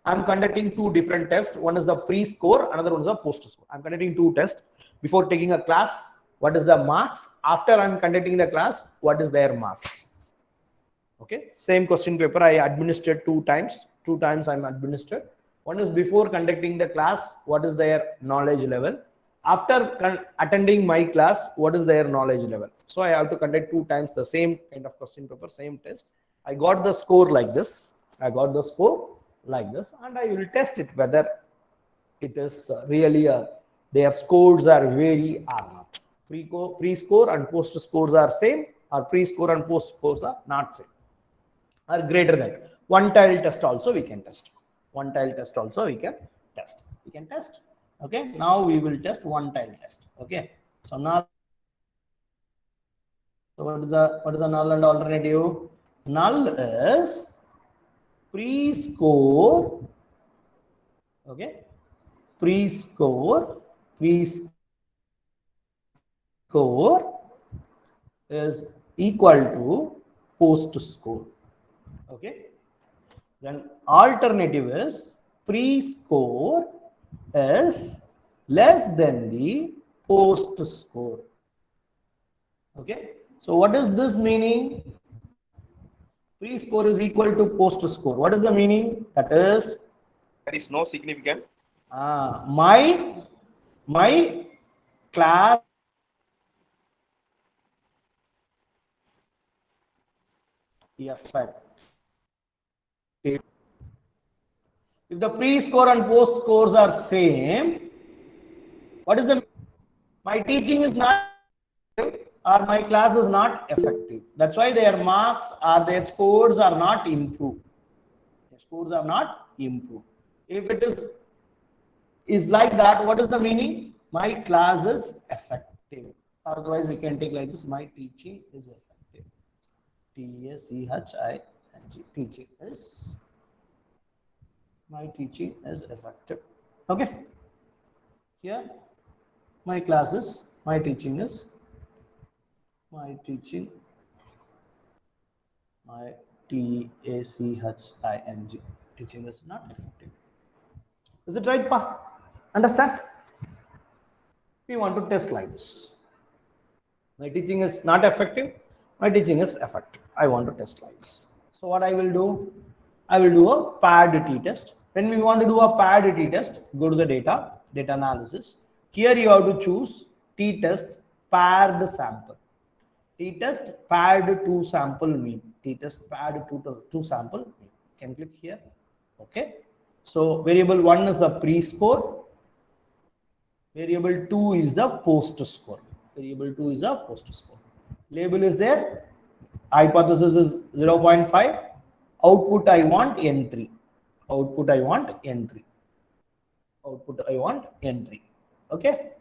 I'm conducting two different tests. One is the pre-score, another one is the post-score. I'm conducting two tests. Before taking a class, what is the marks? After I'm conducting the class, what is their marks? Okay, same question paper I administered two times. Two times I'm administered. One is before conducting the class, what is their knowledge level? After attending my class, what is their knowledge level? So I have to conduct two times the same kind of question paper, same test. I got the score like this. I got the score like this, and I will test it whether it is really their scores are vary or not. Pre-score and post scores are same, or pre-score and post scores are not same, are greater than. One tile test also we can test. One tile test also we can test. We can test. Okay, now we will test one tile test. Okay, so now, so what is the null and alternative? Null is pre-score. Okay, pre-score is equal to post score. Okay, then alternative is pre-score is less than the post score. Okay, so what is this meaning? Pre-score is equal to post score. What is the meaning? That is, there is no significant. My class effect. If the pre-score and post scores are same, what is the, my teaching is not or my class is not effective. That's why their marks or their scores are not improved. Their scores are not improved. If it is like that, what is the meaning? My class is effective. Otherwise, we can take like this: my teaching is effective. T-A-C-H-I-N-G. Teaching is, my teaching is effective. Okay. Here, my classes, my teaching is, my teaching, my T-A-C-H-I-N-G. Teaching is not effective. Is it right, Pa? Understand? We want to test like this. My teaching is not effective. My teaching is effective. I want to test like this. So what I will do? I will do a Paddity test. When we want to do a Paddity test, go to the data analysis. Here you have to choose t-test paired sample. T-test paired two sample mean. T-test paired two sample mean. Can click here. Okay. So variable 1 is the pre-score. Variable 2 is the post score. Variable 2 is the post score. Label is there. Hypothesis is 0.5. Output I want N3. Output I want N3. Output I want N3. Okay.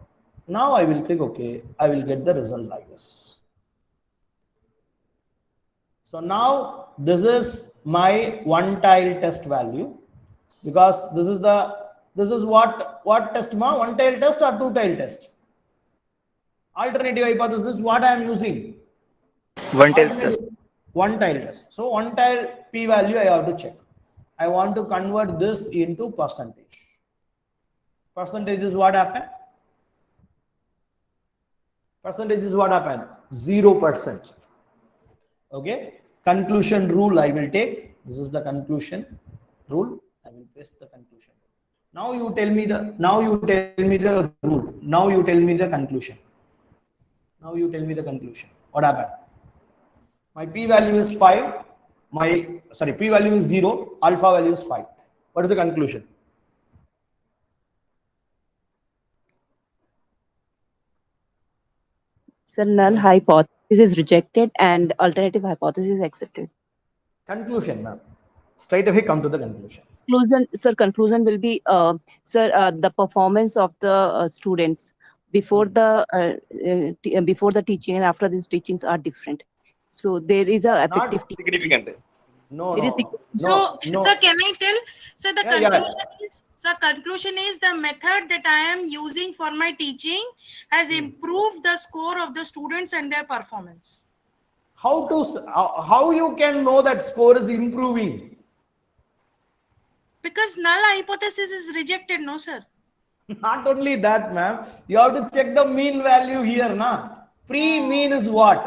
Now I will click OK. I will get the result like this. So now this is my one tile test value, because this is what test ma? One tile test or two tile test? Alternative hypothesis, what I am using? One tile test. One tile test. So one tile p value I have to check. I want to convert this into percentage. Percentage is what happened? Percentage is what happened? 0%. Okay. Conclusion rule I will take. This is the conclusion rule. I will paste the conclusion. Now you tell me the rule. Now you tell me the conclusion. Now you tell me the conclusion. What happened? My p value is 5. P value is 0. Alpha value is 5. What is the conclusion? So null hypothesis is rejected and alternative hypothesis is accepted. Conclusion, ma'am. Straight away come to the conclusion. Conclusion will be, the performance of the students before the teaching and after these teachings are different. So there is a effective Not significant. No. Sir, can I tell? So the conclusion is the method that I am using for my teaching has improved the score of the students and their performance. How you can know that score is improving? Because null hypothesis is rejected, no, sir? Not only that, ma'am, you have to check the mean value here, na. Pre-mean is what?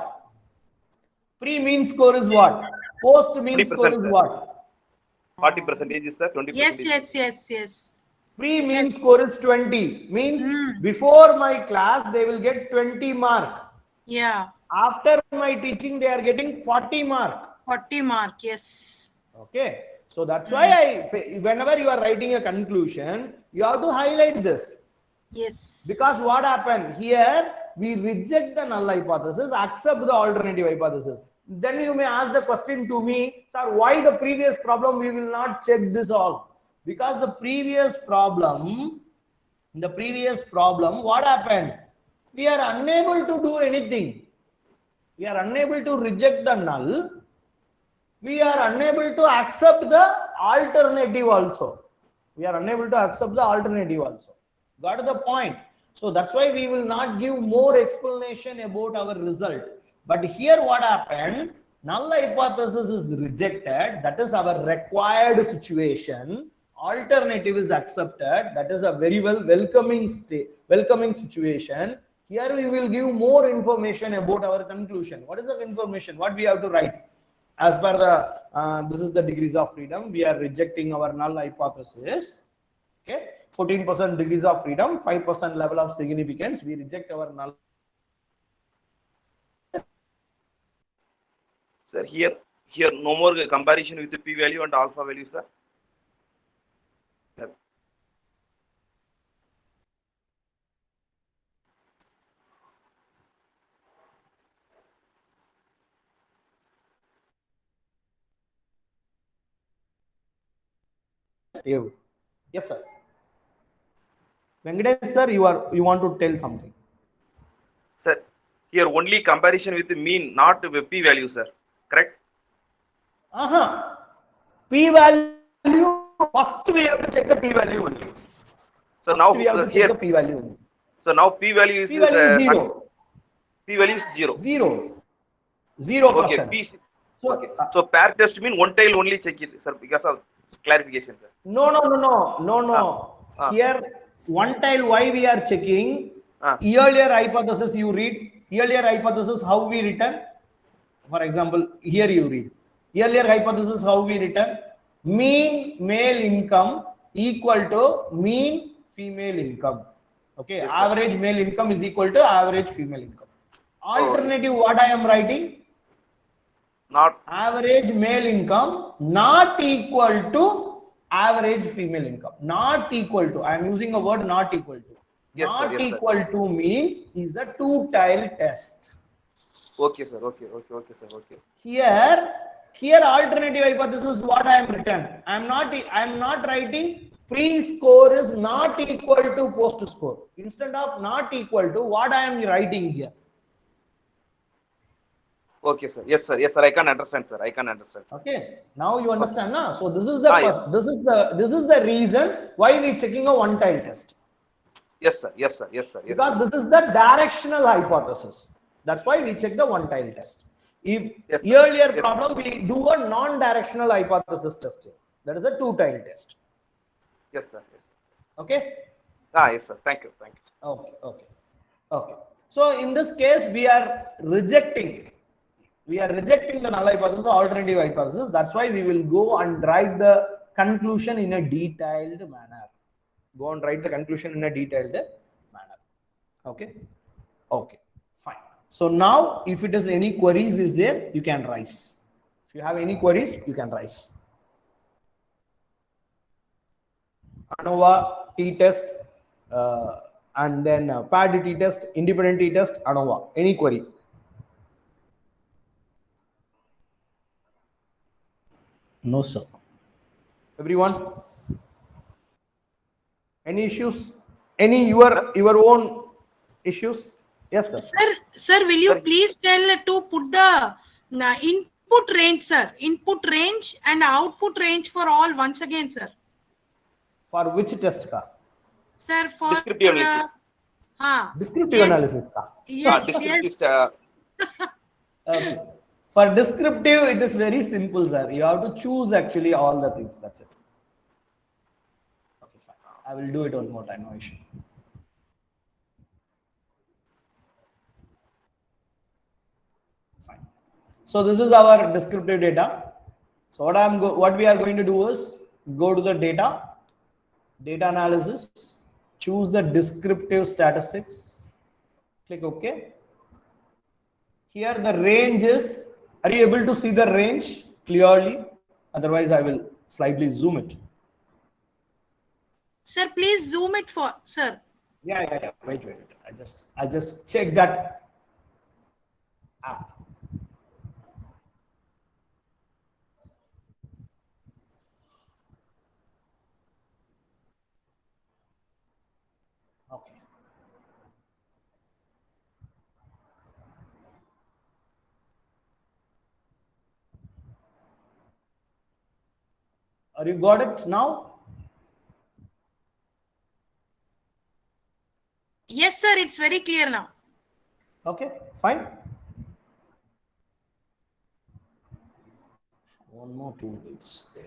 Pre-mean score is what? Post-mean score 20%, is sir. what? 40% is the 20%. Yes. Pre-mean score is 20. Means before my class, they will get 20 mark. Yeah. After my teaching, they are getting 40 mark. 40 mark, yes. Okay. So that's why I say, whenever you are writing a conclusion, you have to highlight this. Yes. Because what happened here, we reject the null hypothesis, accept the alternative hypothesis. Then you may ask the question to me, sir, why the previous problem we will not check this all? Because the previous problem, what happened? We are unable to do anything. We are unable to reject the null. We are unable to accept the alternative also. Got the point? So that's why we will not give more explanation about our result. But here what happened? Null hypothesis is rejected. That is our required situation. Alternative is accepted. That is a very welcoming situation. Here we will give more information about our conclusion. What is the information? What we have to write? As per the this is the degrees of freedom. We are rejecting our null hypothesis. Okay, 14% degrees of freedom, 5% level of significance. We reject our null. Sir, here no more comparison with the p-value and alpha value, sir. Yes, sir. Venkatesh, sir, you want to tell something? Sir, here only comparison with the mean, not with p-value, sir. Correct? P-value, first we have to check the p-value only. So now we have to check the p-value only. So now p-value is zero. P-value is 0. 0%. Okay, so pair test mean one tail only check it, sir, because of clarification, sir. No. Here, one tail, why we are checking? Earlier hypothesis you read. Earlier hypothesis how we written? For example, here you read. Earlier hypothesis how we written? Mean male income equal to mean female income. Okay, yes, average male income is equal to average female income. Alternative, what I am writing? Not average male income not equal to average female income. Not equal to. I am using a word not equal to. Yes, not sir, yes, equal sir. to means is a two-tile test. Okay, sir. Okay, sir. Okay. Here alternative hypothesis what I am written. I am not writing pre-score is not equal to post-score. Instead of not equal to, what I am writing here? Okay, sir. Yes, sir. I can understand, sir. Okay. Now you understand, na? So this is the this is the reason why we checking a one-tile test. Yes, sir. Because this is the directional hypothesis. That's why we check the one-tile test. If earlier problem we do a non-directional hypothesis test. That is a two-tile test. Yes, sir. Okay. Yes, sir. Thank you. Okay. So in this case, we are rejecting the null hypothesis, alternative hypothesis. That's why we will go and write the conclusion in a detailed manner. Okay. Fine. So now, if it is any queries is there, you can raise. If you have any queries, you can raise. ANOVA, t-test, and then Paddity test, independent t-test, ANOVA. Any query? No, sir. Everyone? Any issues? Any your own issues? Yes, sir. Sir, will you please tell to put the input range, sir? Input range and output range for all once again, sir. For which test ka? Sir, for descriptive analysis. Descriptive analysis ka? Yes. Okay. For descriptive, it is very simple, sir. You have to choose actually all the things. That's it. I will do it one more time, no issue. Fine. So this is our descriptive data. So what we are going to do is go to the data analysis, choose the descriptive statistics, click OK. Here the range is, are you able to see the range clearly? Otherwise I will slightly zoom it. Sir, please zoom it for, sir. Yeah. Wait. I just check that app. Okay. Are you got it now? Yes, sir, it's very clear now. Okay, fine. One more tool is there.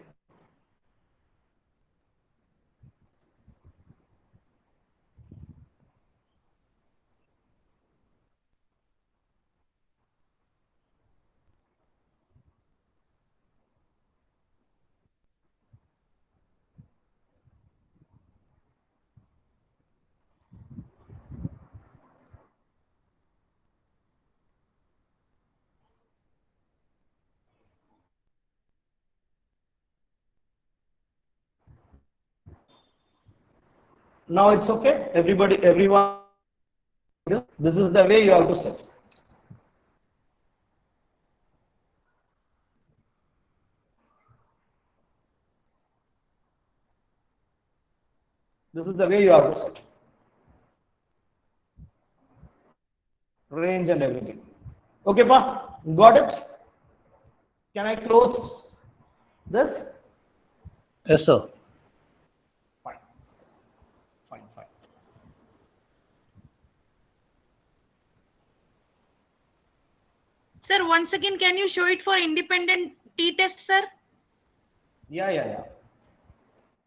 Now it's okay. Everyone. This is the way you have to set. This is the way you have to set. Range and everything. Okay, pa? Got it? Can I close this? Yes, sir. Fine. Sir, once again, can you show it for independent t-test, sir? Yeah.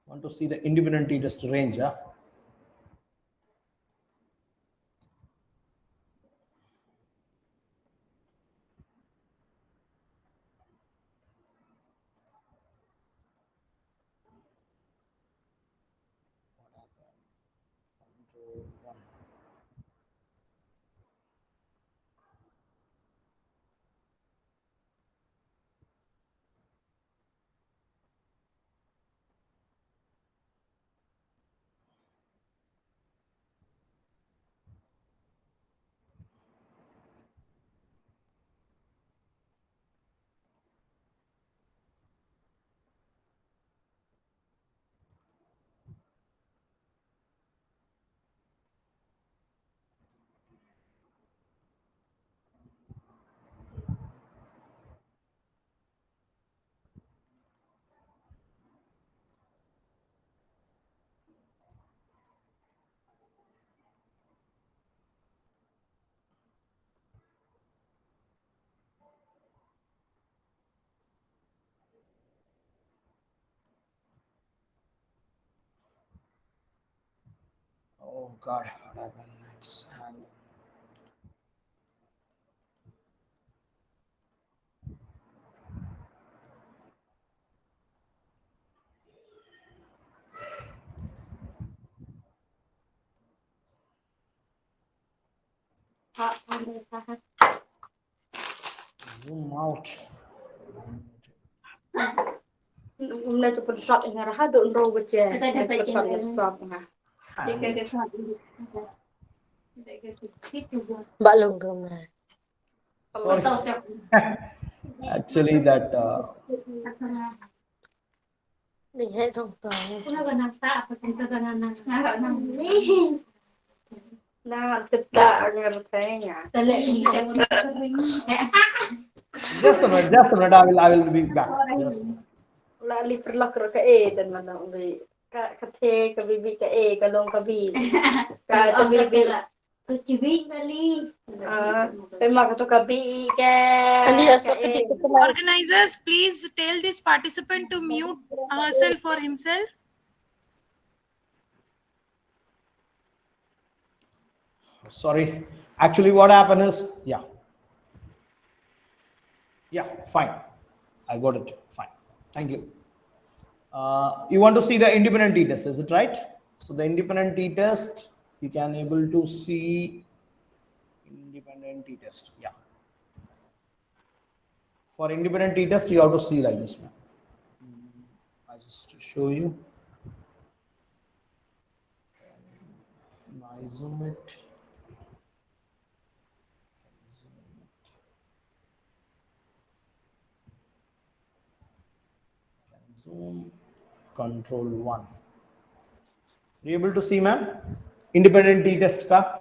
Want to see the independent t-test range, huh? Oh God, what happened? It's hanging. Zoom out. Hôm nay chụp shot ở nhà hát đội râu với chè, chụp shot nhập shop mà. Bạn lùng không này. Sorry. Actually, that. Định hệ trong tờ. Nah, kita ngertenya. Just a minute. I will be back. Just a minute. Lali perlak ka dan mana uli ka the ka bibi ka ka long ka bi ka to bibi ka cibi kali pema ka to ka bi ka Organizers, please tell this participant to mute herself or himself. Sorry. Actually, what happened is, yeah, fine. I got it. Fine. Thank you. You want to see the independent t-test, is it right? So the independent t-test, you can able to see independent t-test. Yeah. For independent t-test, you have to see like this one. I just to show you. I zoom it. Zoom control 1. You able to see, ma'am? Independent t-test ka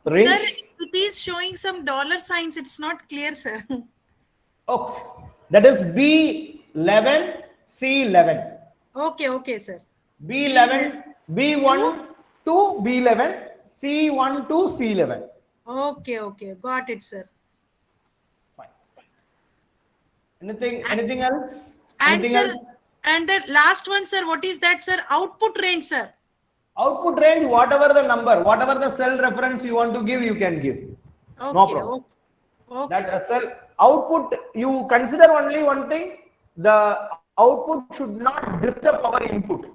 range? Sir, it is showing some dollar signs. It's not clear, sir. Okay. That is B11, C11. Okay, sir. B11, B1 to B11, C1 to C11. Okay. Got it, sir. Fine. Anything else? And Anything sir, else? and the last one, sir, what is that, sir? Output range, sir. Output range, whatever the number, whatever the cell reference you want to give, you can give. No problem. Okay. That cell output, you consider only one thing, the output should not disturb our input.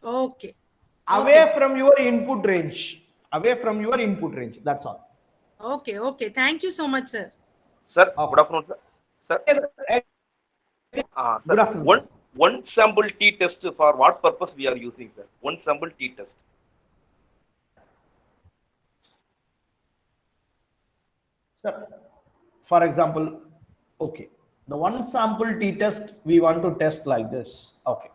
Okay. Away from your input range. Away from your input range. That's all. Okay. Thank you so much, sir. Sir, good afternoon, sir. Sir, Good afternoon. One sample t-test, for what purpose we are using, sir? One sample t-test. Sir, for example, okay, the one sample t-test we want to test like this. Okay,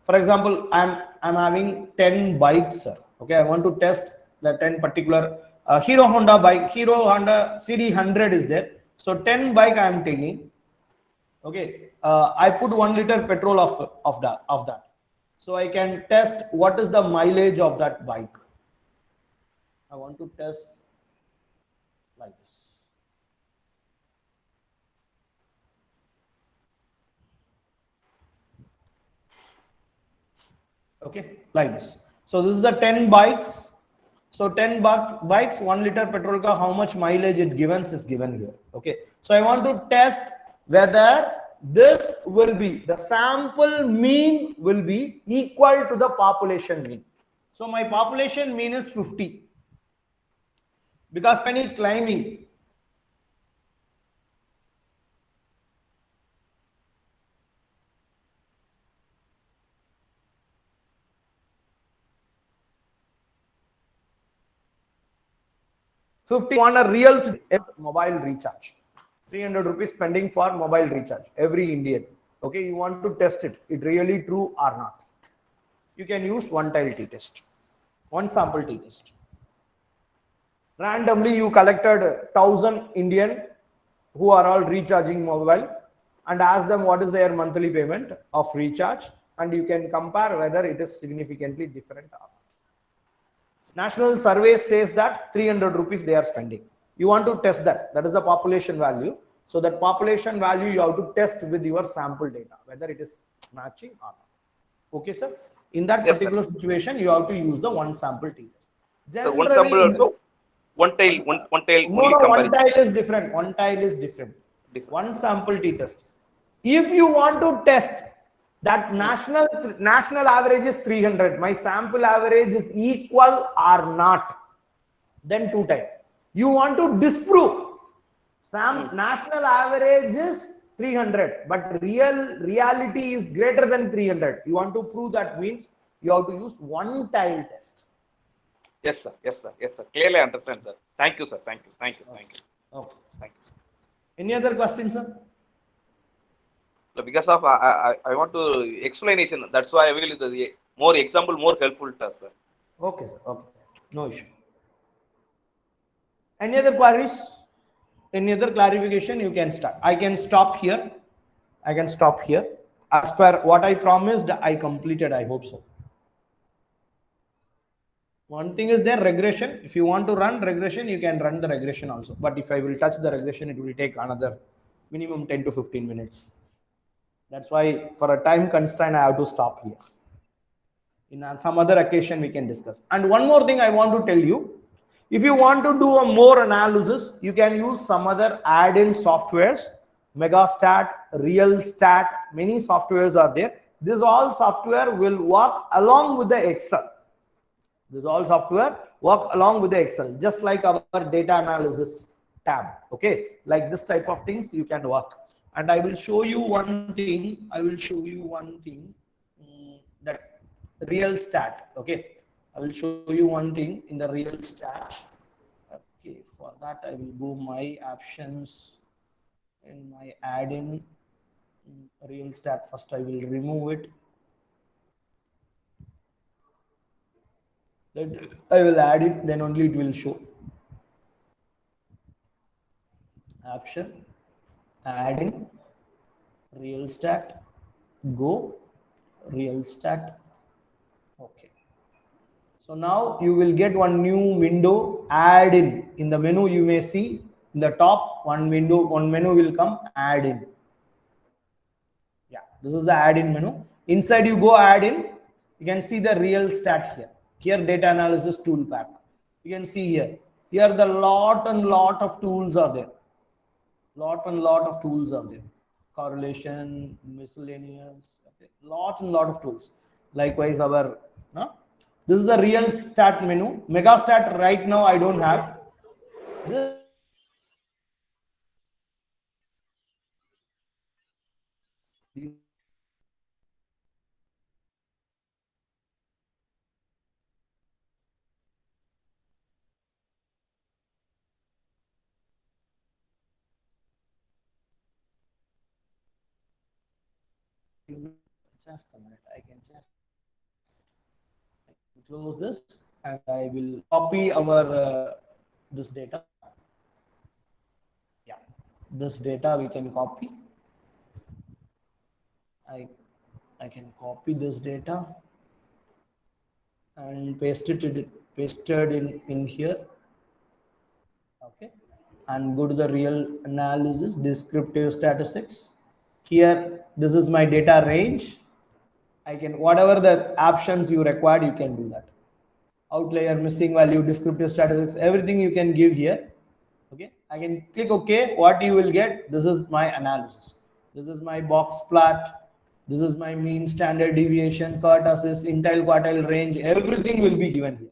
for example, I'm having 10 bikes, sir. Okay, I want to test the 10 particular Hero Honda bike. Hero Honda CD100 is there. So 10 bike I am taking. Okay, I put 1 liter petrol of that. So I can test what is the mileage of that bike. I want to test like this. Okay, like this. So this is the 10 bikes. So 10 bikes, 1 liter petrol ka how much mileage it gives is given here. Okay, so I want to test whether this will be, the sample mean will be equal to the population mean. So my population mean is 50. Because when it's climbing, on a real mobile recharge, 300 rupees spending for mobile recharge every Indian. Okay, you want to test it really true or not, you can use one tile t-test, one sample t-test. Randomly you collected 1,000 Indian who are all recharging mobile and ask them what is their monthly payment of recharge, and you can compare whether it is significantly different or not. National survey says that 300 rupees they are spending. You want to test that. That is the population value. So that population value you have to test with your sample data, whether it is matching or not. Okay, sir? In that particular situation, you have to use the one sample t-test. So one sample also, one tile no, only one tile is different. One tile is different. One sample t-test. If you want to test that national average is 300, my sample average is equal or not, then two times. You want to disprove national average is 300, but reality is greater than 300. You want to prove that, means you have to use one tile test. Yes, sir. Clearly understand, sir. Thank you, sir. Thank you. Okay. Thank you. Any other questions, sir? Because of I want to explanation. That's why I will the more example more helpful to us, sir. Okay, sir. Okay, no issue. Any other queries? Any other clarification? You can start. I can stop here. As per what I promised, I completed. I hope so. One thing is there, regression. If you want to run regression, you can run the regression also. But if I will touch the regression, it will take another minimum 10 to 15 minutes. That's why for a time constraint, I have to stop here. In some other occasion, we can discuss. And one more thing I want to tell you, If you want to do a more analysis, you can use some other add-in softwares, Megastat, Realstat, many softwares are there. This all software will work along with the Excel. This all software work along with the Excel, just like our data analysis tab. Okay, like this type of things you can work. And I will show you one thing. I will show you one thing, that Realstat. Okay, I will show you one thing in the Realstat. Okay, for that I will go my options in my add-in Realstat. First I will remove it. Then I will add it, then only it will show. Option, add-in, Realstat, go, Realstat. Okay. So now you will get one new window, add in the menu. You may see in the top one menu will come, add in. Yeah, this is the add in menu. Inside you go add in, you can see the Realstat here. Here data analysis tool pack. You can see here. Here the lot of tools are there. Lot of tools are there. Correlation, miscellaneous, okay. Lot of tools. Likewise our, no? This is the Realstat menu. Megastat right now I don't have. This just a minute. I can just close this and I will copy our this data. Yeah, this data we can copy. I can copy this data and pasted in here. Okay, and go to the real analysis, descriptive statistics. Here, this is my data range. I can, whatever the options you required, you can do that. Outlier, missing value, descriptive statistics, everything you can give here. Okay, I can click OK. What you will get, this is my analysis. This is my box plot. This is my mean, standard deviation, kurtosis, intile, quartile range. Everything will be given here.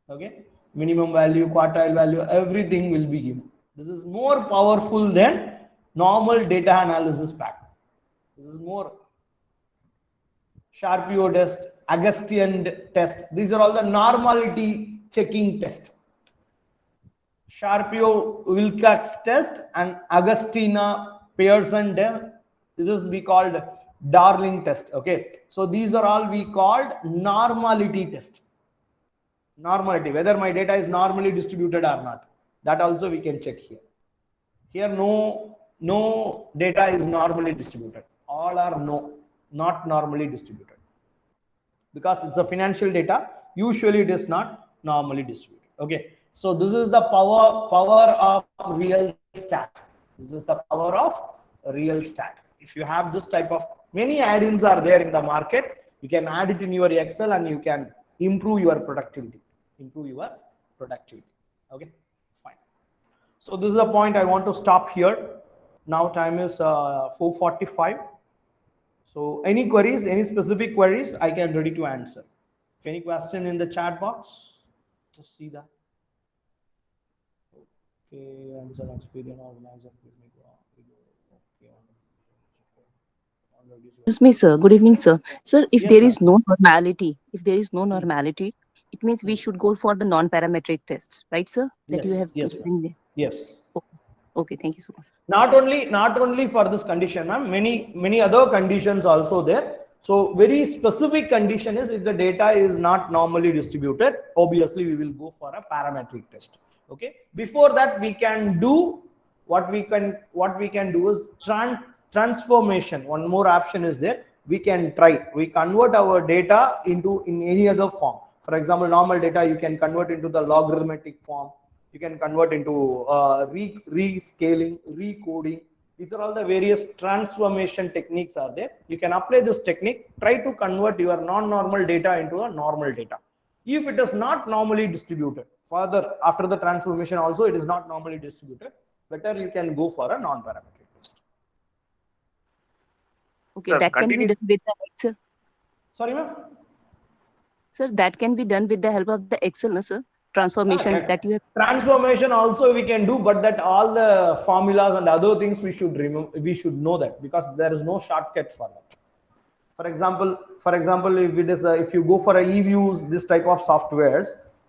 Okay, minimum value, quartile value, everything will be given. This is more powerful than normal data analysis pack. This is more. Sharpio test, Augustian test. These are all the normality checking test. Sharpio Wilcox test and Augustina Pearson test. This is we called Darling test. Okay, so these are all we called normality test. Normality, whether my data is normally distributed or not. That also we can check here. Here no data is normally distributed. All are not normally distributed. Because it's a financial data, usually it is not normally distributed. Okay, so this is the power of Realstat. This is the power of Realstat. If you have this type of, many add-ins are there in the market, you can add it in your Excel and you can improve your productivity. Okay, fine. So this is the point I want to stop here. Now time is 4:45. So any queries, any specific queries, I can ready to answer. If any question in the chat box, just see that. Okay, answer experience organizer. Excuse me, sir. Good evening, sir. Sir, if Yes, there ma'am. is no normality, it means we should go for the non-parametric test, right, sir? That you have Yes, given there. yes. Okay, thank you so much. Not only for this condition, ma'am. Many other conditions also there. So very specific condition is if the data is not normally distributed, obviously we will go for a parametric test. Okay. Before that, we can do what we can do is transformation. One more option is there. We convert our data into in any other form. For example, normal data you can convert into the logarithmic form. You can convert into rescaling, recoding. These are all the various transformation techniques are there. You can apply this technique. Try to convert your non-normal data into a normal data. If it is not normally distributed, further after the transformation also it is not normally distributed, better you can go for a non-parametric test. Okay, Sir, that can be continue. done with the Excel. Sorry, ma'am. Sir, that can be done with the help of the Excel, no, sir? Transformation Yes. that you have. Transformation also we can do, but that all the formulas and other things we should remember, we should know that, because there is no shortcut for that. For example, if it is if you go for a e-views, this type of softwares,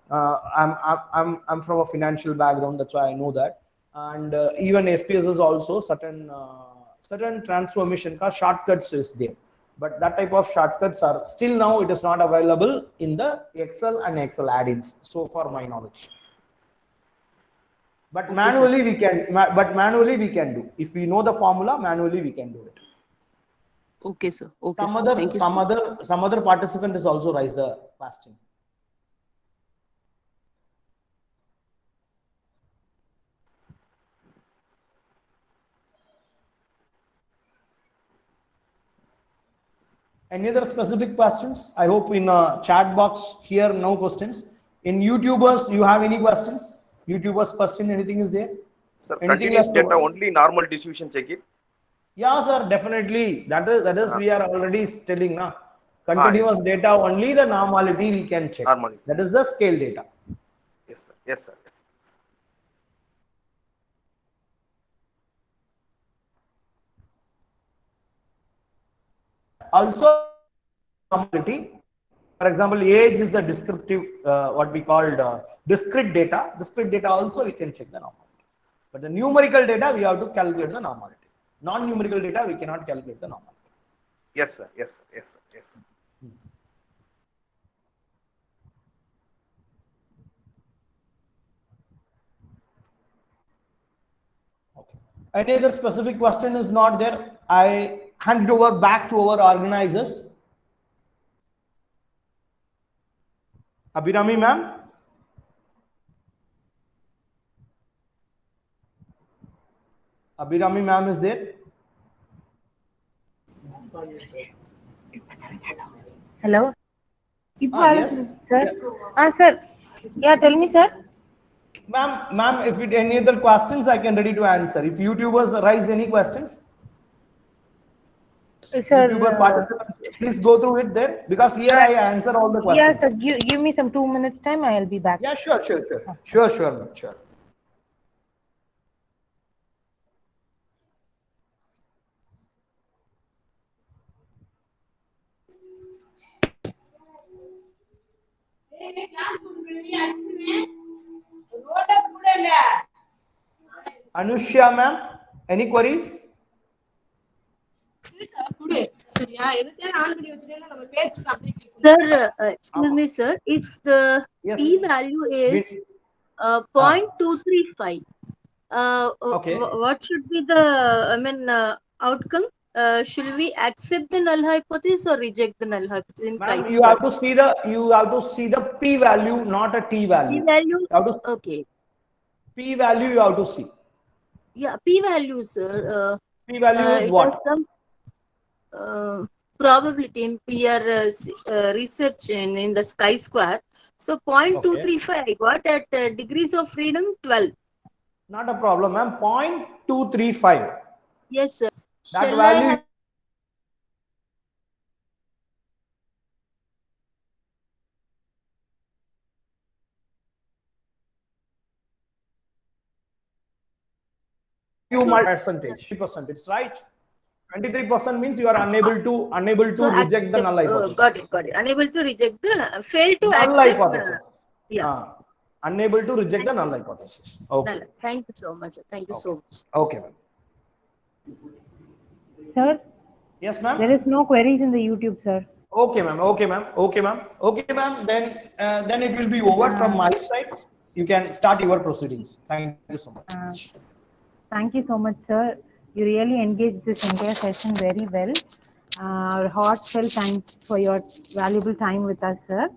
I'm from a financial background, that's why I know that, and even SPS is also certain transformation shortcuts is there, but that type of shortcuts are still now it is not available in the Excel and Excel add-ins, so far my knowledge. But Okay, manually we can, do. If we know the formula, manually we can do it. Okay, sir. Okay. Thank you. Some other participant is also raised the question. Any other specific questions? I hope in chat box here no questions. In YouTubers, you have any questions? YouTubers question, anything is there? Sir, Anything continuous left data over? only normal distribution check it. Yeah, sir, definitely. That is we are already telling now. Continuous Yes. data only the normality we can check. Normality. That is the scale data. Yes, sir. Yes, sir. Yes. Also, normality. For example, age is the descriptive, what we called discrete data. Discrete data also we can check the normality. But the numerical data we have to calculate the normality. Non-numerical data we cannot calculate the normality. Yes, sir. Yes, sir. Yes, sir. Yes, sir. Okay. Any other specific question is not there? I hand it over back to our organizers. Abhirami ma'am. Abhirami ma'am is there. Hello. Yes. Sir. Yeah. Sir. Yeah, tell me, sir. Ma'am, if it any other questions, I can ready to answer. If YouTubers raise any questions, Sir. YouTuber participants, please go through it there, because here I answer all the Yeah, questions. sir. Give me some 2 minutes time. I'll be back. Yeah, sure, ma'am, sure. Anushya ma'am, any queries? Sir, excuse me, sir. It's the Yes. p value is 0.235. Okay. What should be the outcome? Should we accept the null hypothesis or reject the null hypothesis in Ma'am, chi-square? you have to see the p value, not a t value. P value. You have to, Okay. p value you have to see. Yeah, p value, sir. P value is it what? has some probability in PR research in the chi-square. So 0.235 I got at degrees of freedom 12. Not a problem, ma'am. 0.235. Yes, sir. That Shall value. I have Percentage, 3%. It's right. 23% means you are unable to reject the null hypothesis. got it. Unable to reject the fail to Null accept. hypothesis. Yeah. Unable to reject the null hypothesis. Okay. Null. Thank you so much. Thank you so much. Okay, ma'am. Sir. Yes, ma'am. There is no queries in the YouTube, sir. Okay, ma'am. Okay, ma'am. Then it will be over from my side. You can start your proceedings. Thank you so much. Thank you so much, sir. You really engaged this entire session very well. Heartfelt thanks for your valuable time with us, sir.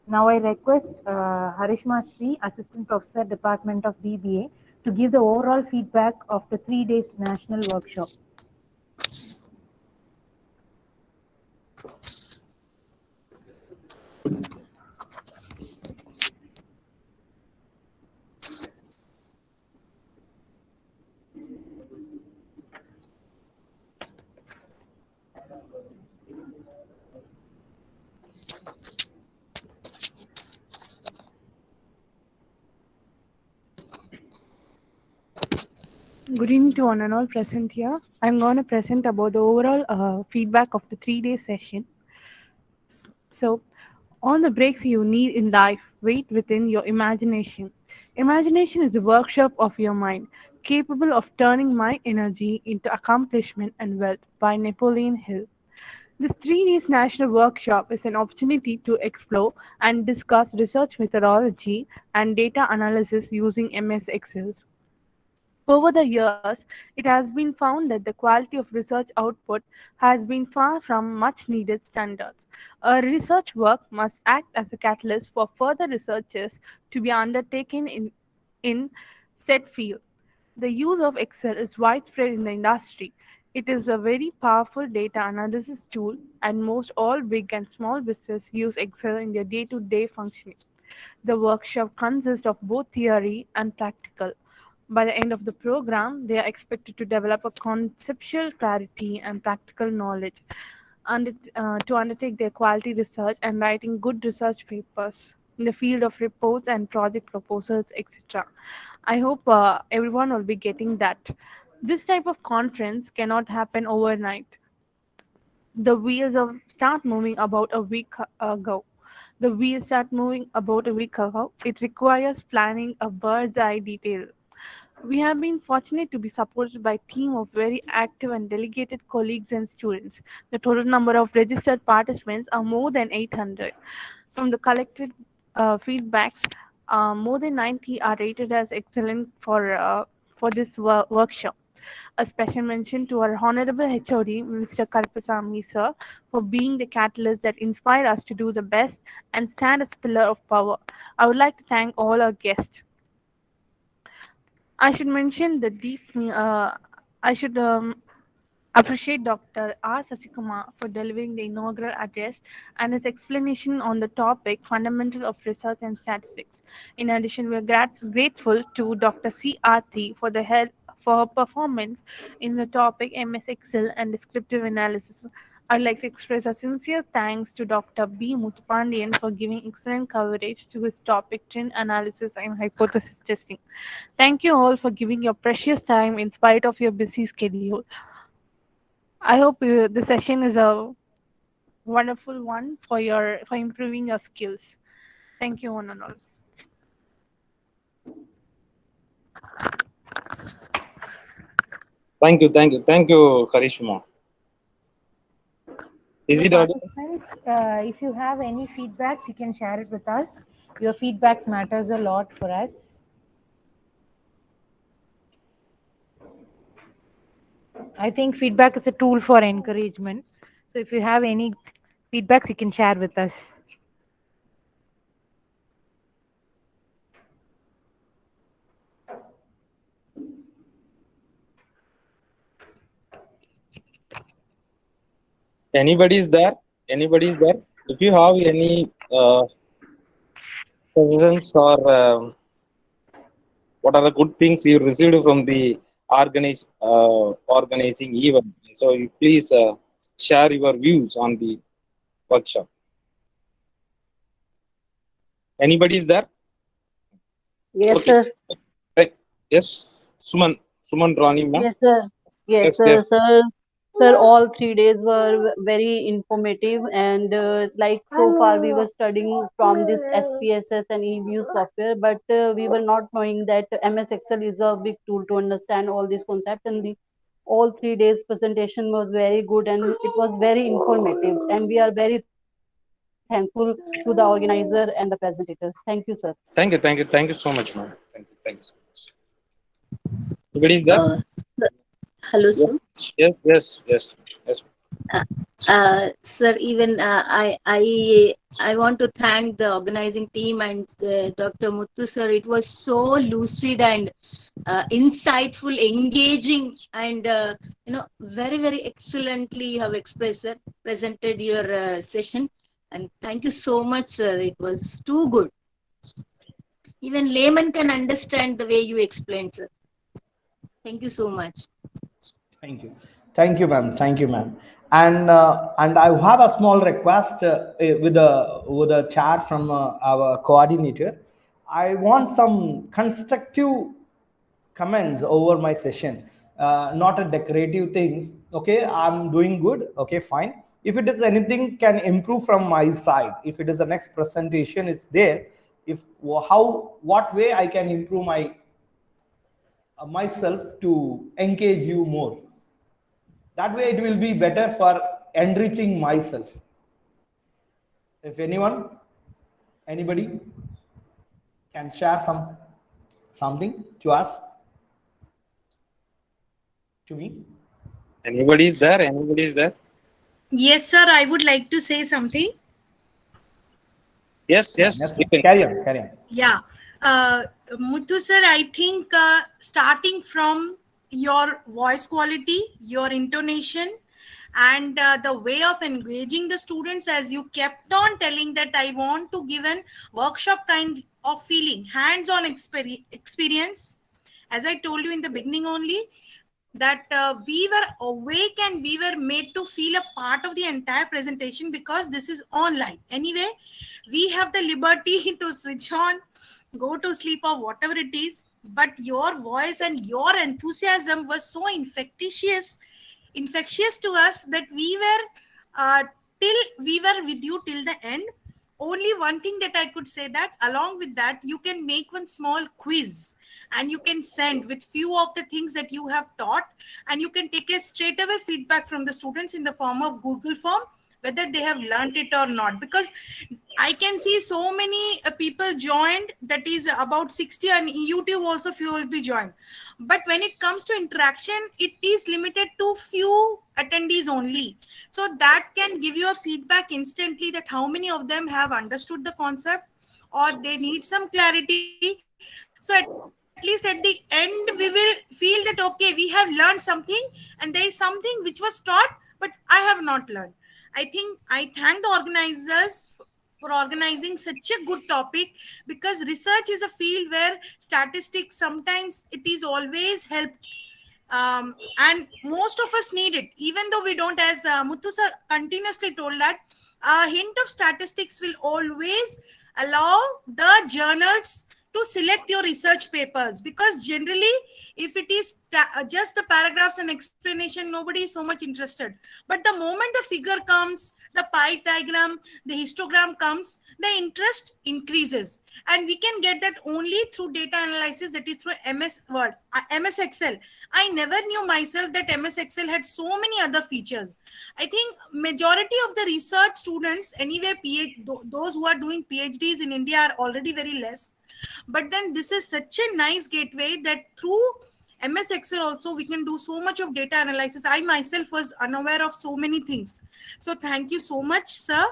Now I request Harishma Sri, Assistant Professor, Department of BBA, to give the overall feedback of the 3 days national workshop. Good evening to one and all present here. I'm going to present about the overall feedback of the 3 day session. So, all the breaks you need in life wait within your imagination. Imagination is a workshop of your mind, capable of turning mind energy into accomplishment and wealth by Napoleon Hill. This 3 days national workshop is an opportunity to explore and discuss research methodology and data analysis using MS Excel. Over the years, it has been found that the quality of research output has been far from much needed standards. A research work must act as a catalyst for further researches to be undertaken in said field. The use of Excel is widespread in the industry. It is a very powerful data analysis tool, and most all big and small businesses use Excel in their day to day functioning. The workshop consists of both theory and practical. By the end of the program, they are expected to develop a conceptual clarity and practical knowledge to undertake their quality research and writing good research papers in the field of reports and project proposals, etc. I hope everyone will be getting that. This type of conference cannot happen overnight. The wheels of start moving about a week ago. The wheels start moving about a week ago. It requires planning a bird's eye detail. We have been fortunate to be supported by a team of very active and delegated colleagues and students. The total number of registered participants are more than 800. From the collected feedbacks, more than 90 are rated as excellent for this workshop. A special mention to our Honorable HOD, Mr. Karpasamy sir, for being the catalyst that inspired us to do the best and stand as pillar of power. I would like to thank all our guests. I should mention the I should appreciate Dr. R. Sasikumar for delivering the inaugural address and his explanation on the topic Fundamental of Research and Statistics. In addition, we are grateful to Dr. C. Aarti for the help for her performance in the topic MS Excel and descriptive analysis. I'd like to express a sincere thanks to Dr. B. Muthupandian for giving excellent coverage to his topic trend analysis and hypothesis testing. Thank you all for giving your precious time in spite of your busy schedule. I hope the session is a wonderful one for improving your skills. Thank you one and all. Thank you, Karishma. Is it audible? Participants, if you have any feedbacks, you can share it with us. Your feedbacks matters a lot for us. I think feedback is a tool for encouragement. So if you have any feedbacks, you can share with us. Anybody is there? Anybody is there? If you have any suggestions or what are the good things you received from the organizing event, so you please share your views on the workshop. Anybody is there? Yes, Okay. sir. Right. Yes, Suman Rani, ma'am. Yes, sir. Yes, sir. Yes. Sir, sir, all 3 days were very informative, and like so far we were studying from this SPSS and EBU software, but we were not knowing that MS Excel is a big tool to understand all these concepts. And the all 3 days presentation was very good, and it was very informative. And we are very thankful to the organizer and the presentators. Thank you, sir. Thank you so much, ma'am. Thank you so much. Anybody is there? Hello, sir. Yes. Sir, even I want to thank the organizing team and Dr. Muthu sir. It was so lucid and insightful, engaging, and very excellently you have expressed, sir, presented your session, and thank you so much, sir. It was too good. Even layman can understand the way you explained, sir. Thank you so much. Thank you, ma'am. Thank you, ma'am. And I have a small request with a chat from our coordinator. I want some constructive comments over my session, not a decorative things. Okay, I'm doing good. Okay, fine. If it is anything can improve from my side, if it is the next presentation is there, if how what way I can improve my myself to engage you more. That way it will be better for enriching myself. If anybody can share something to us, to me. Anybody is there? Anybody is there? Yes, sir. I would like to say something. Yes, Yeah, yes. yes, You can. carry on, carry on. Yeah. Muthu sir, I think starting from your voice quality, your intonation, and the way of engaging the students, as you kept on telling that I want to give an workshop kind of feeling, hands-on experience. As I told you in the beginning only, that we were awake and we were made to feel a part of the entire presentation because this is online. Anyway, we have the liberty to switch on, go to sleep or whatever it is, but your voice and your enthusiasm was so infectious to us that we were till we were with you till the end. Only one thing that I could say, that along with that you can make one small quiz and you can send with few of the things that you have taught, and you can take a straight away feedback from the students in the form of Google form, whether they have learned it or not. Because I can see so many people joined, that is about 60, and YouTube also few will be joined. But when it comes to interaction, it is limited to few attendees only. So that can give you a feedback instantly that how many of them have understood the concept or they need some clarity. So at least at the end, we will feel that, okay, we have learned something and there is something which was taught, but I have not learned. I thank the organizers for organizing such a good topic, because research is a field where statistics sometimes it is always help, and most of us need it, even though we don't. As Muthu sir continuously told that a hint of statistics will always allow the journals to select your research papers, because generally if it is just the paragraphs and explanation, nobody is so much interested. But the moment the figure comes, the pie diagram, the histogram comes, the interest increases, and we can get that only through data analysis, that is through MS Word, MS Excel. I never knew myself that MS Excel had so many other features. I think majority of the research students anyway, those who are doing PhDs in India are already very less. But then this is such a nice gateway that through MS Excel also we can do so much of data analysis. I myself was unaware of so many things. So thank you so much, sir,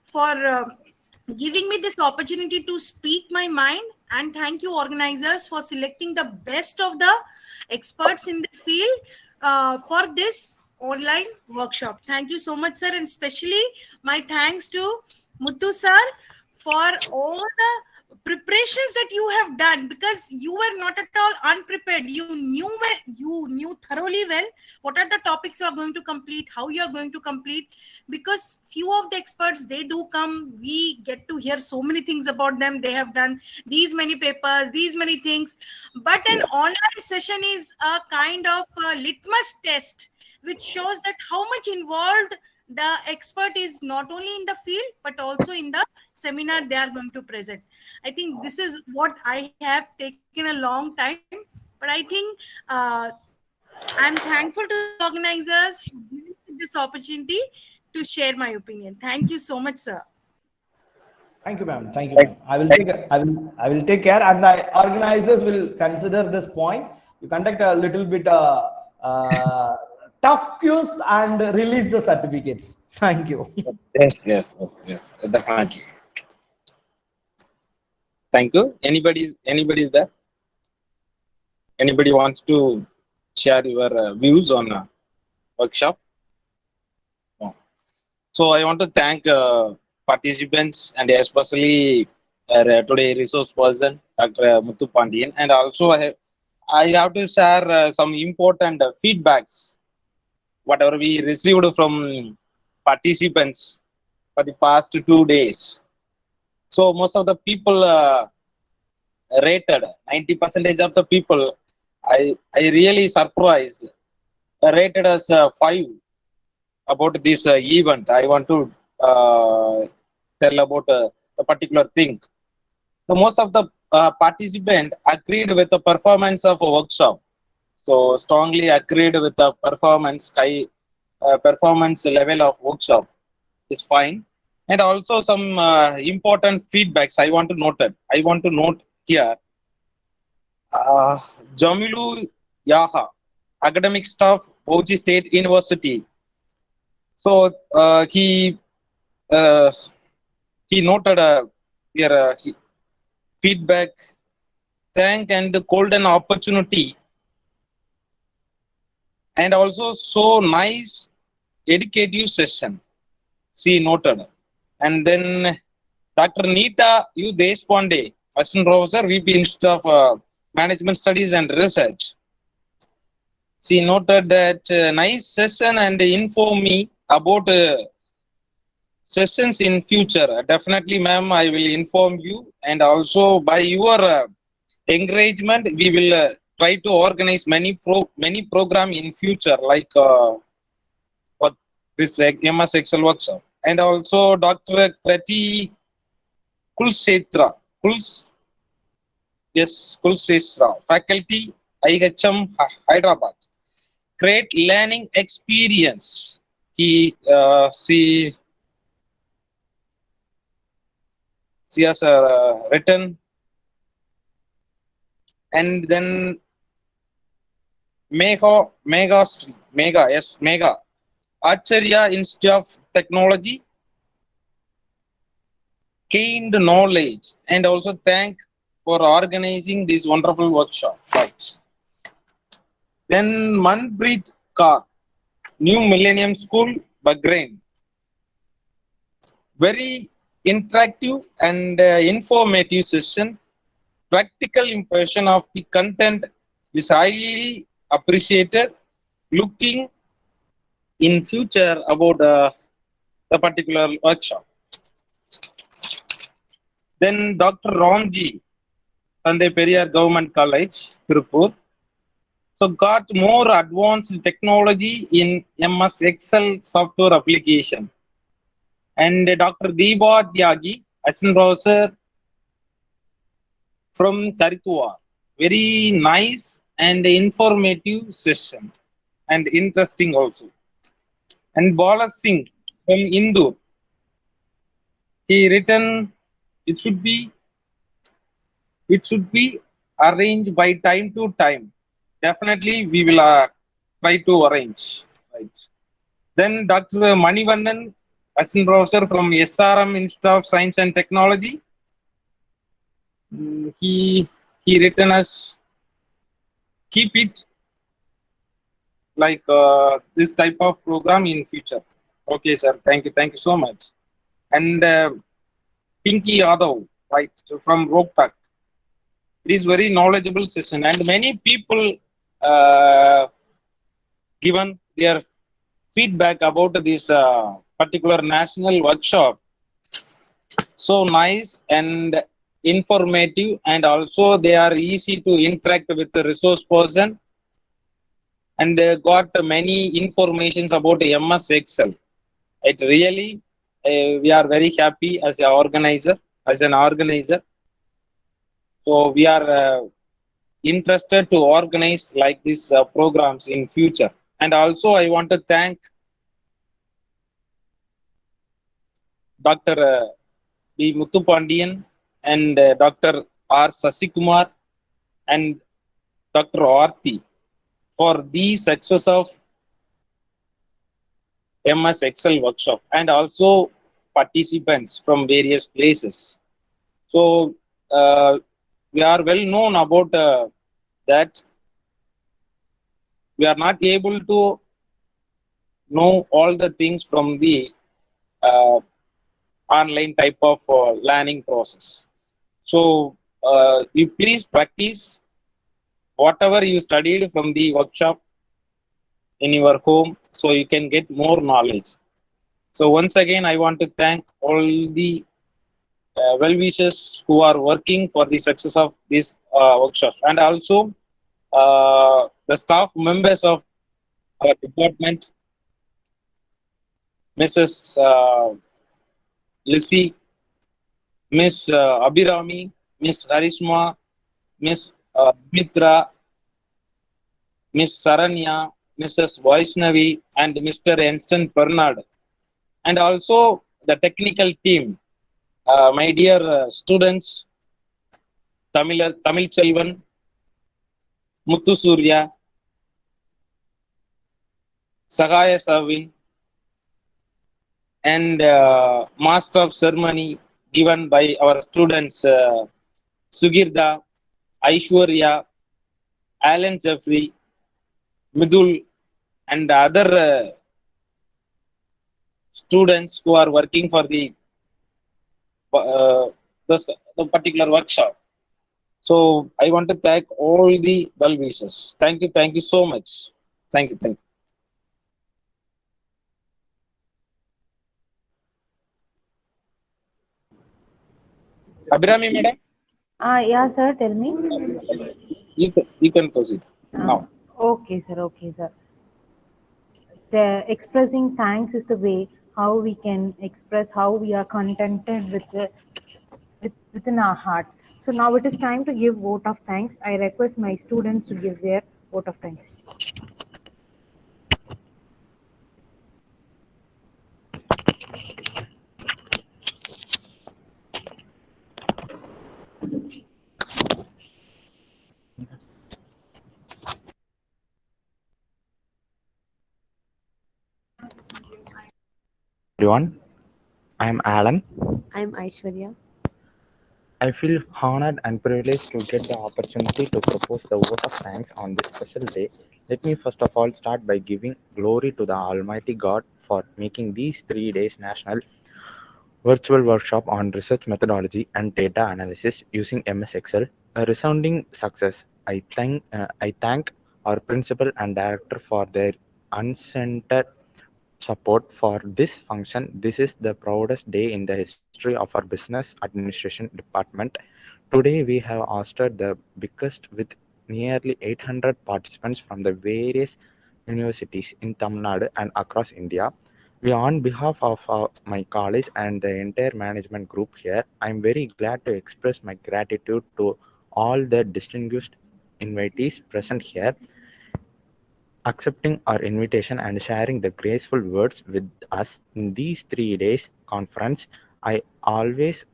for giving me this opportunity to speak my mind, and thank you organizers for selecting the best of the experts in the field for this online workshop. Thank you so much, sir, and especially my thanks to Muthu sir for all the preparations that you have done, because you were not at all unprepared. You knew thoroughly well what are the topics you are going to complete, how you are going to complete, because few of the experts, they do come, we get to hear so many things about them, they have done these many papers, these many things. But an online session is a kind of a litmus test which shows that how much involved the expert is, not only in the field but also in the seminar they are going to present. I think this is what I have taken a long time, but I think I'm thankful to the organizers for giving me this opportunity to share my opinion. Thank you so much, sir. Thank you, ma'am. Thank you, ma'am. I will take care, and the organizers will consider this point. You conduct a little bit tough quiz and release the certificates. Thank you. Yes. Definitely. Thank you. Anybody is there? Anybody wants to share your views on workshop? No. So I want to thank participants, and especially today resource person Dr. Muthu Pandian, and also I have to share some important feedbacks whatever we received from participants for the past 2 days. So most of the people rated 90% of the people I really surprised. Rated as 5 about this event. I want to tell about the particular thing. So most of the participant agreed with the performance of a workshop. So strongly agreed with the performance, high performance level of workshop is fine. And also some important feedbacks I want to note it. I want to note here. Jamilu Yaha, academic staff, Bauchi State University. So uh, he noted their feedback, thank and golden opportunity, and also so nice educative session. She noted. And then Dr. Neeta U. Deshpande, Assistant Professor, VP Institute of Management Studies and Research. She noted that nice session and inform me about sessions in future. Definitely, ma'am, I will inform you. And also by your encouragement, we will try to organize many program in future, like what this MS Excel workshop. And also Dr. Krati Kulsetra, Kulsetra, faculty, IHM Hyderabad. Great learning experience. She has written. And then Mega, Acharya Institute of Technology, gained knowledge, and also thank for organizing this wonderful workshop. Right. Then Manpreet Kaur, New Millennium School, Bahrain. Very interactive and informative session. Practical impression of the content is highly appreciated. Looking in future about the particular workshop. Then Dr. Ramji, Tande Periyar Government College, Tirupur. So got more advanced technology in MS Excel software application. And Dr. Deepa Tyagi, Assistant Professor from Karituar. Very nice and informative session and interesting also. And Bala Singh from Indur. He written it should be arranged by time to time. Definitely we will try to arrange. Right. Then Dr. Manivannan, Assistant Professor from SRM Institute of Science and Technology. He written as keep it like this type of program in future. Okay, sir. Thank you so much. And Pinky Yadav, right, from Rohtak. It is very knowledgeable session, and many people given their feedback about this particular national workshop. So nice and informative, and also they are easy to interact with the resource person, and got many informations about MS Excel. It really, we are very happy as an organizer. So we are interested to organize like these programs in future. And also I want to thank Dr. B. Muthupandian and Dr. R. Sasikumar and Dr. Arti for the success of MS Excel workshop, and also participants from various places. So we are well known about that. We are not able to know all the things from the online type of learning process. So you please practice whatever you studied from the workshop in your home, so you can get more knowledge. So once again, I want to thank all the well-wishers who are working for the success of this workshop, and also the staff members of our department, Mrs. Lissy, Miss Abhirami, Miss Harishma, Miss Mitra, Miss Saranya, Mrs. Vaishnavi, and Mr. Enston Bernard, and also the technical team. My dear students, Tamil Chelvan, Muthu Surya, Sagaya Savin, and Master of Ceremony given by our students Sugirda, Aishwarya, Alan Jeffrey, Midul, and other students who are working for uh, the particular workshop. So I want to thank all the well wishers. Thank you so much. Thank you. Abhirami madam, Yeah, sir, tell me. you can proceed now. Okay, sir. Okay, sir. The expressing thanks is the way how we can express how we are contented within our heart. So now it is time to give vote of thanks. I request my students to give their vote of thanks. Everyone, I am Alan. I'm Aishwarya. I feel honored and privileged to get the opportunity to propose the vote of thanks on this special day. Let me first of all start by giving glory to the Almighty God for making these 3 days national virtual workshop on research methodology and data analysis using MS Excel a resounding success. I thank our principal and director for their unscented support for this function. This is the proudest day in the history of our business administration department. Today, we have hosted the biggest with nearly 800 participants from the various universities in Tamil Nadu and across India. On behalf of my college and the entire management group here, I'm very glad to express my gratitude to all the distinguished invitees present here accepting our invitation and sharing the graceful words with us in these 3 days conference. I always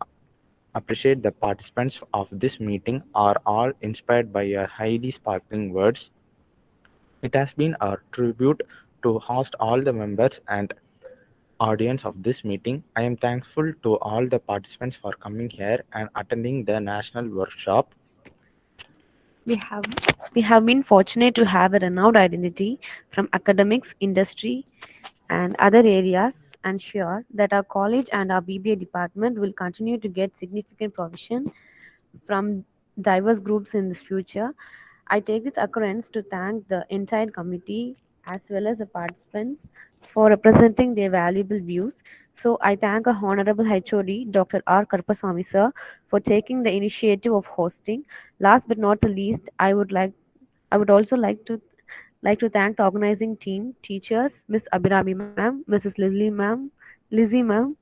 appreciate the participants of this meeting are all inspired by your highly sparkling words. It has been a tribute to host all the members and audience of this meeting. I am thankful to all the participants for coming here and attending the national workshop. We have we have been fortunate to have a renowned identity from academics, industry, and other areas, and sure that our college and our BBA department will continue to get significant provision from diverse groups in the future. I take this occurrence to thank the entire committee as well as the participants for representing their valuable views. So I thank our Honorable HOD, Dr. R. Karpasamy sir, for taking the initiative of hosting. Last but not the least, I would also like to thank the organizing team, teachers, Miss Abhirami ma'am, Mrs. Lizzie ma'am,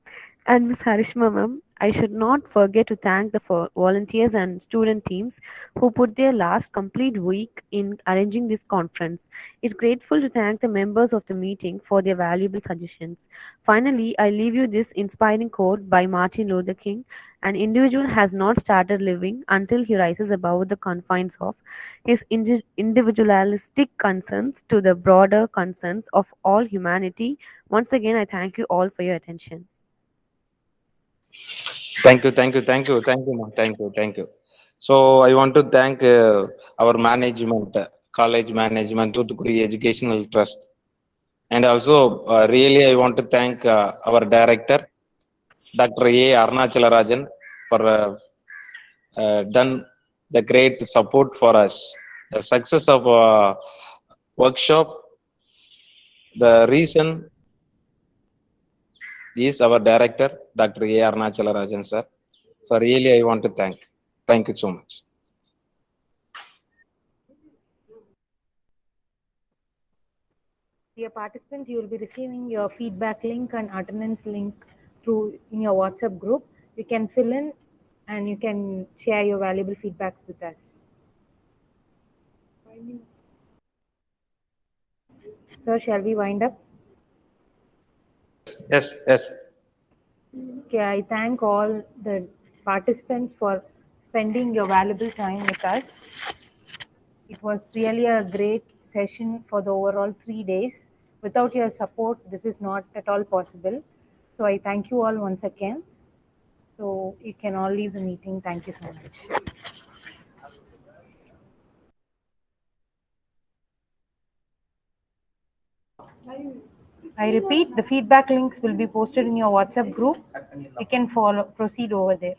and Miss Harishma ma'am. I should not forget to thank the volunteers and student teams who put their last complete week in arranging this conference. It's grateful to thank the members of the meeting for their valuable suggestions. Finally, I leave you this inspiring quote by Martin Luther King: an individual has not started living until he rises above the confines of his individualistic concerns to the broader concerns of all humanity. Once again, I thank you all for your attention. Thank you, ma'am. Thank you. So I want to thank our management, college management, Thuthukudi Educational Trust, and also really I want to thank our director, Dr. A. Arunachalarajan, for done the great support for us. The success of workshop, the reason is our director, Dr. A. Arunachalarajan, sir. So really I want to thank you so much. Dear participants, you will be receiving your feedback link and attendance link through in your WhatsApp group. You can fill in and you can share your valuable feedbacks with us. Sir, shall we wind up? Yes. Okay, I thank all the participants for spending your valuable time with us. It was really a great session for the overall 3 days. Without your support, this is not at all possible. So I thank you all once again. So you can all leave the meeting. Thank you so much. I repeat, the feedback links will be posted in your WhatsApp group. You can proceed over there.